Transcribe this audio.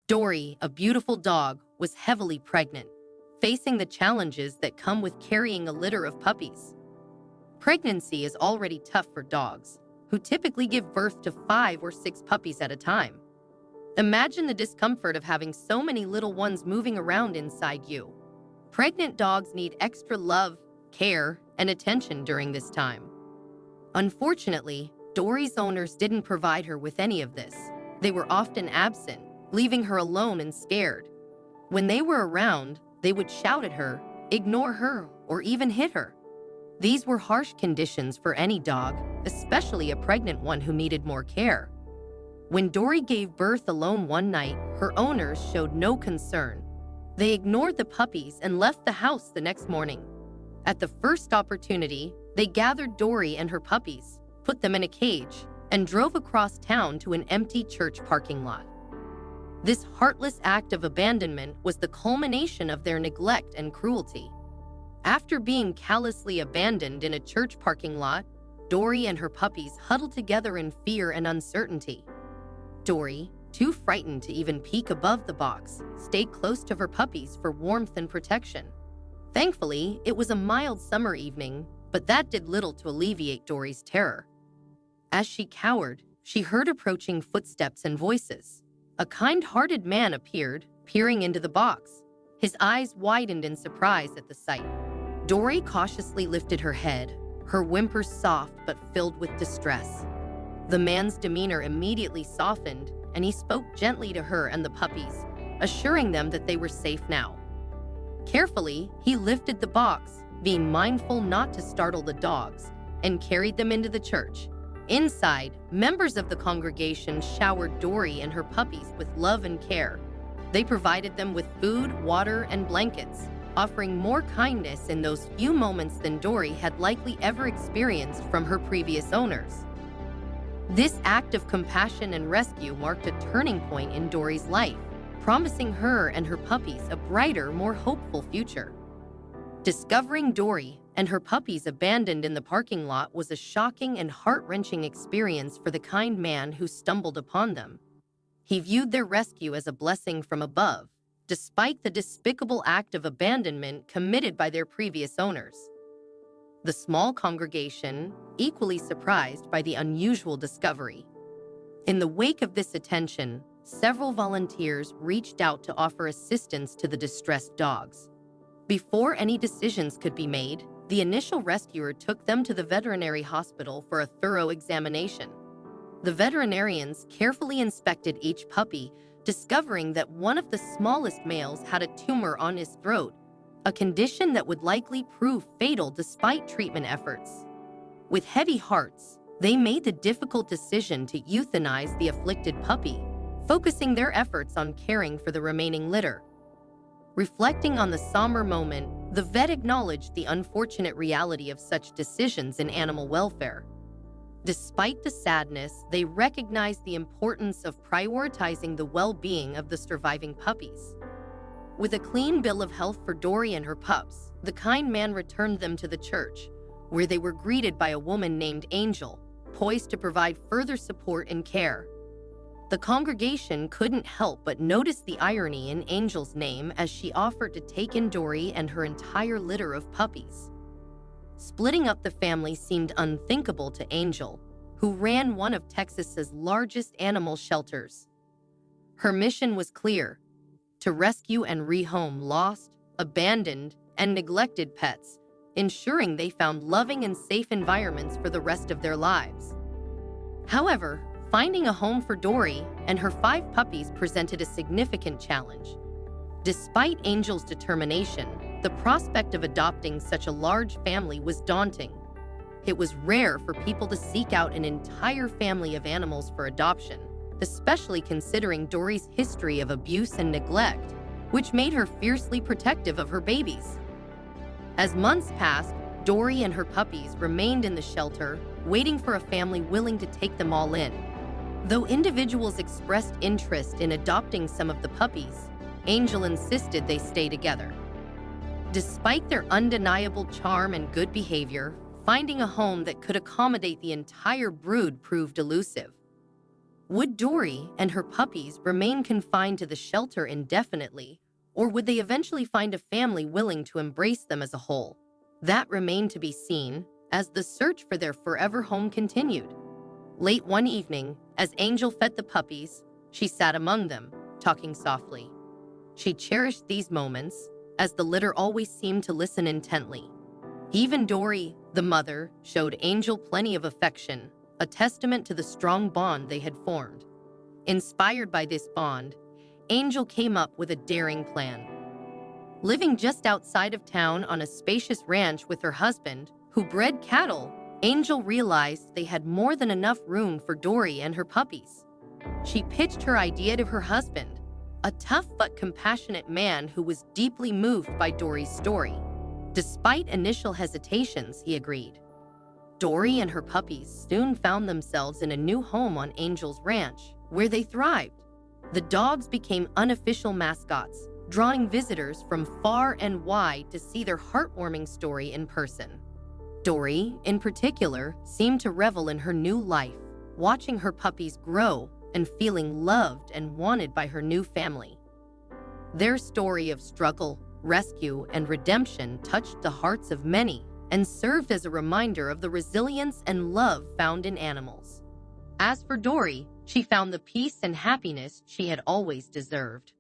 Dory, a beautiful dog, was heavily pregnant, facing the challenges that come with carrying a litter of puppies. Pregnancy is already tough for dogs, who typically give birth to 5 or 6 puppies at a time. Imagine the discomfort of having so many little ones moving around inside you. Pregnant dogs need extra love, care, and attention during this time. Unfortunately, Dory's owners didn't provide her with any of this. They were often absent, leaving her alone and scared. When they were around, they would shout at her, ignore her, or even hit her. These were harsh conditions for any dog, especially a pregnant one who needed more care. When Dory gave birth alone one night, her owners showed no concern. They ignored the puppies and left the house the next morning. At the first opportunity, they gathered Dory and her puppies, put them in a cage, and drove across town to an empty church parking lot. This heartless act of abandonment was the culmination of their neglect and cruelty. After being callously abandoned in a church parking lot, Dory and her puppies huddled together in fear and uncertainty. Dory, too frightened to even peek above the box, stayed close to her puppies for warmth and protection. Thankfully, it was a mild summer evening, but that did little to alleviate Dory's terror. As she cowered, she heard approaching footsteps and voices. A kind-hearted man appeared, peering into the box. His eyes widened in surprise at the sight. Dory cautiously lifted her head, her whimpers soft but filled with distress. The man's demeanor immediately softened, and he spoke gently to her and the puppies, assuring them that they were safe now. Carefully, he lifted the box, being mindful not to startle the dogs, and carried them into the church. Inside, members of the congregation showered Dory and her puppies with love and care. They provided them with food, water, and blankets, offering more kindness in those few moments than Dory had likely ever experienced from her previous owners. This act of compassion and rescue marked a turning point in Dory's life, promising her and her puppies a brighter, more hopeful future. Discovering Dory and her puppies abandoned in the parking lot was a shocking and heart-wrenching experience for the kind man who stumbled upon them. He viewed their rescue as a blessing from above, despite the despicable act of abandonment committed by their previous owners. The small congregation, equally surprised by the unusual discovery. In the wake of this attention, several volunteers reached out to offer assistance to the distressed dogs. Before any decisions could be made, the initial rescuer took them to the veterinary hospital for a thorough examination. The veterinarians carefully inspected each puppy, discovering that one of the smallest males had a tumor on his throat, a condition that would likely prove fatal despite treatment efforts. With heavy hearts, they made the difficult decision to euthanize the afflicted puppy, focusing their efforts on caring for the remaining litter. Reflecting on the somber moment, the vet acknowledged the unfortunate reality of such decisions in animal welfare. Despite the sadness, they recognized the importance of prioritizing the well-being of the surviving puppies. With a clean bill of health for Dory and her pups, the kind man returned them to the church, where they were greeted by a woman named Angel, poised to provide further support and care. The congregation couldn't help but notice the irony in Angel's name as she offered to take in Dory and her entire litter of puppies. Splitting up the family seemed unthinkable to Angel, who ran one of Texas's largest animal shelters. Her mission was clear: to rescue and rehome lost, abandoned, and neglected pets, ensuring they found loving and safe environments for the rest of their lives. However, finding a home for Dory and her 5 puppies presented a significant challenge. Despite Angel's determination, the prospect of adopting such a large family was daunting. It was rare for people to seek out an entire family of animals for adoption, especially considering Dory's history of abuse and neglect, which made her fiercely protective of her babies. As months passed, Dory and her puppies remained in the shelter, waiting for a family willing to take them all in. Though individuals expressed interest in adopting some of the puppies, Angel insisted they stay together. Despite their undeniable charm and good behavior, finding a home that could accommodate the entire brood proved elusive. Would Dory and her puppies remain confined to the shelter indefinitely, or would they eventually find a family willing to embrace them as a whole? That remained to be seen as the search for their forever home continued. Late one evening, as Angel fed the puppies, she sat among them, talking softly. She cherished these moments, as the litter always seemed to listen intently. Even Dory, the mother, showed Angel plenty of affection, a testament to the strong bond they had formed. Inspired by this bond, Angel came up with a daring plan. Living just outside of town on a spacious ranch with her husband, who bred cattle, Angel realized they had more than enough room for Dory and her puppies. She pitched her idea to her husband, a tough but compassionate man who was deeply moved by Dory's story. Despite initial hesitations, he agreed. Dory and her puppies soon found themselves in a new home on Angel's ranch, where they thrived. The dogs became unofficial mascots, drawing visitors from far and wide to see their heartwarming story in person. Dory, in particular, seemed to revel in her new life, watching her puppies grow and feeling loved and wanted by her new family. Their story of struggle, rescue, and redemption touched the hearts of many and served as a reminder of the resilience and love found in animals. As for Dory, she found the peace and happiness she had always deserved.